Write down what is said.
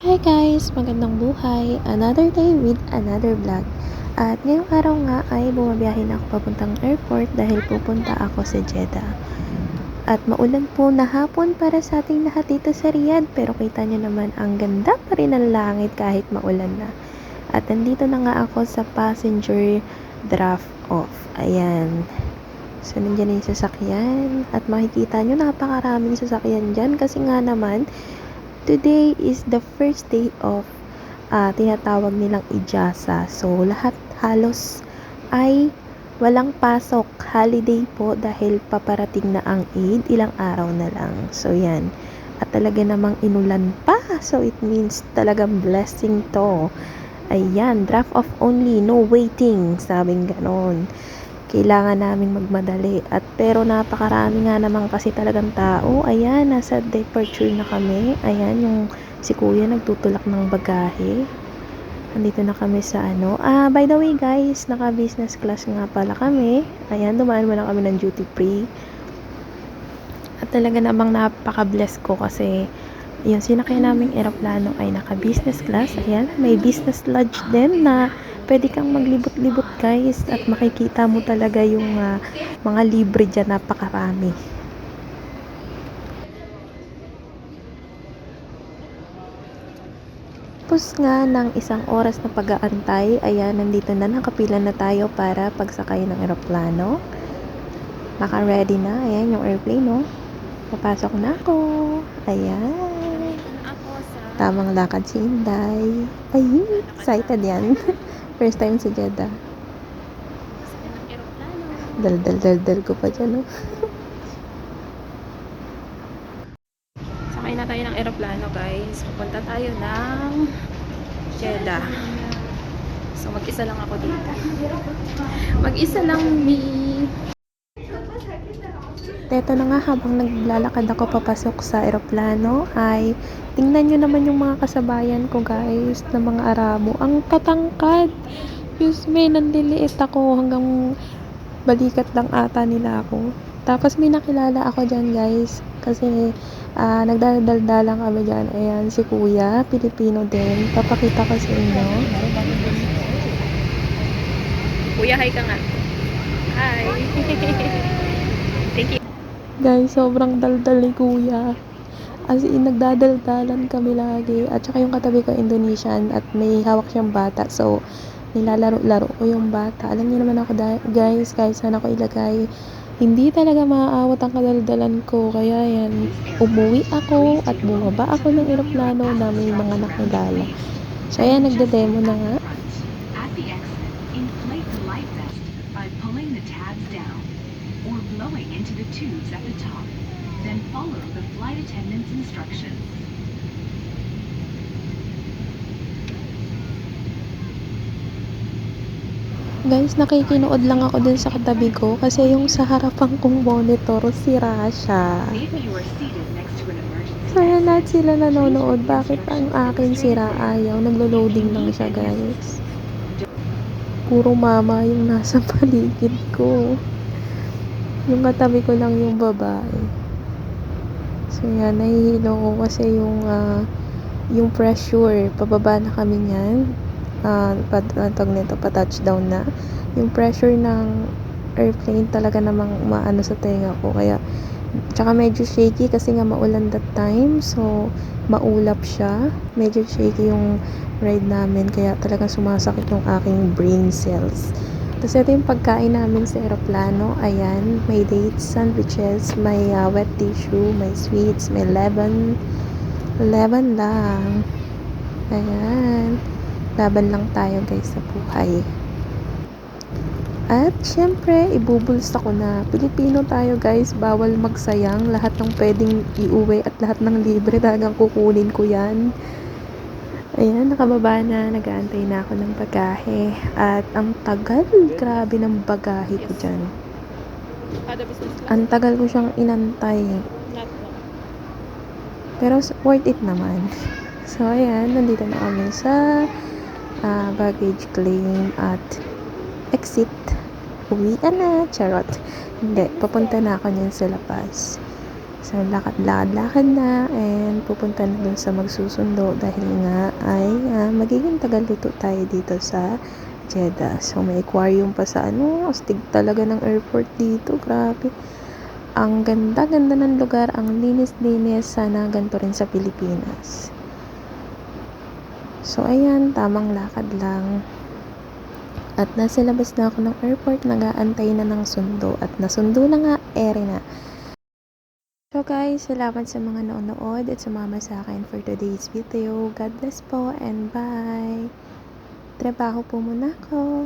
Hi guys! Magandang buhay! Another day with another vlog. At ngayong araw nga ay bumabiyahe na ako papuntang airport dahil pupunta ako sa Jeddah. At maulan po na hapon para sa ating lahat dito sa Riyadh, pero kita nyo naman ang ganda pa rin ng langit kahit maulan na. At nandito na nga ako sa passenger draft off. Ayan. So, nandiyan na yung sasakyan. At makikita nyo, napakaraming sasakyan dyan kasi nga naman, today is the first day of tinatawag nilang ijasa. So, lahat halos ay walang pasok. Holiday po dahil paparating na ang Eid. Ilang araw na lang. So, yan. At talaga namang inulan pa. So, it means talagang blessing to. Ayan, draft off only. No waiting. Sabing ganon. Kailangan naming magmadali at pero napakarami nga naman kasi talagang tao. Ayan, nasa departure na kami. Ayan, yung si kuya nagtutulak ng bagahe. Andito na kami sa by the way guys, naka business class nga pala kami. Ayan, dumaan mo lang kami ng duty free. At talaga namang napaka-bless ko kasi yung sinakyan naming eroplano ay naka business class. Ayan, may business lodge din na pwede kang maglibot-libot guys at makikita mo talaga yung mga libre dyan, napakarami. Tapos nga ng isang oras na pag-aantay, ayan, nandito na, nakapila na tayo para pagsakay ng eroplano. Naka-ready na, ayan yung airplane, no? Papasok na ako. Ayan. Tamang lakad si Inday. Ay, excited yan. First time sa Jeddah. Dal ko pa dyan, no? Sakay na tayo ng eroplano, guys. Pupunta tayo ng Jeddah. So, mag-isa lang ako dito. Mag-isa lang me. Teto na nga, habang naglalakad ako papasok sa eroplano, ay tingnan nyo naman yung mga kasabayan ko, guys, na mga Arabo. Ang tatangkad. Diyos me, nandiliit ako hanggang balikat lang ata nila ako. Tapos may nakilala ako dyan, guys. Kasi nagdadaldalan kami dyan. Ayan, si kuya, Pilipino din. Papakita ko sa inyo. Kuya, hi ka nga. Hi. Thank you. Guys, sobrang daldal ni kuya. As in, nagdadaldalan kami lagi. At saka yung katabi ko Indonesian at may hawak siyang bata. So, nilalaro-laro ko yung bata. Alam niyo naman ako, guys, kahit saan ako ilagay, hindi talaga maaawat ang kadaldalan ko. Kaya yan, umuwi ako at bumaba ako ng eroplano na may mga nakilala. So, ayan, nagde-demo na nga. At the exit, inflate the life vest by pulling the tabs down or blowing into the tubes at the top. Then follow the flight attendant's instructions. Guys, nakikinood lang ako dun sa katabi ko kasi yung sa harapan kong monitor, sira siya. If you are seated next to an emergency Kaya lahat sila nanonood. Bakit ang akin sira ayaw? Naglo-loading lang siya, guys. Puro mama yung nasa paligid ko. Yung katabi ko lang yung babae. So yan, nahihilo ko kasi yung pressure. Pababa na kami niyan. Pa-touchdown na. Yung pressure ng airplane talaga namang maano sa tenga ko. Kaya, tsaka medyo shaky kasi nga maulan that time. So, maulap siya. Medyo shaky yung ride namin. Kaya talagang sumasakit yung aking brain cells. Tapos ito yung pagkain namin sa aeroplano. Ayan, may dates, sandwiches, may wet tissue, may sweets, may lemon. Lemon lang. Ayan. Laban lang tayo guys sa buhay. At syempre, ibubulsa ko na. Pilipino tayo guys, bawal magsayang. Lahat ng pwedeng iuwi at lahat ng libre talagang kukunin ko yan. Ayan, nakababa na. Nag-aantay na ako ng bagahe. At ang tagal, grabe ng bagahe ko dyan. Ang tagal ko siyang inantay. Pero worth it naman. So, ayan, nandito na kami sa baggage claim at exit. Uwi na, charot. Hindi, papunta na ako niyan sa labas. So, lakad-lakad na and pupunta na dun sa magsusundo dahil nga ay magiging tagaluto tayo dito sa Jeddah. So, may aquarium pa sa astig talaga ng airport dito. Grabe. Ang ganda-ganda ng lugar, ang linis-linis. Sana ganito rin sa Pilipinas. So, ayan, tamang lakad lang. At nasa labas na ako ng airport, nag-aantay na ng sundo. At nasundo na nga, ere na. So guys, salamat sa mga nanonood at sumama sa akin for today's video. God bless po and bye! Trabaho po muna ako.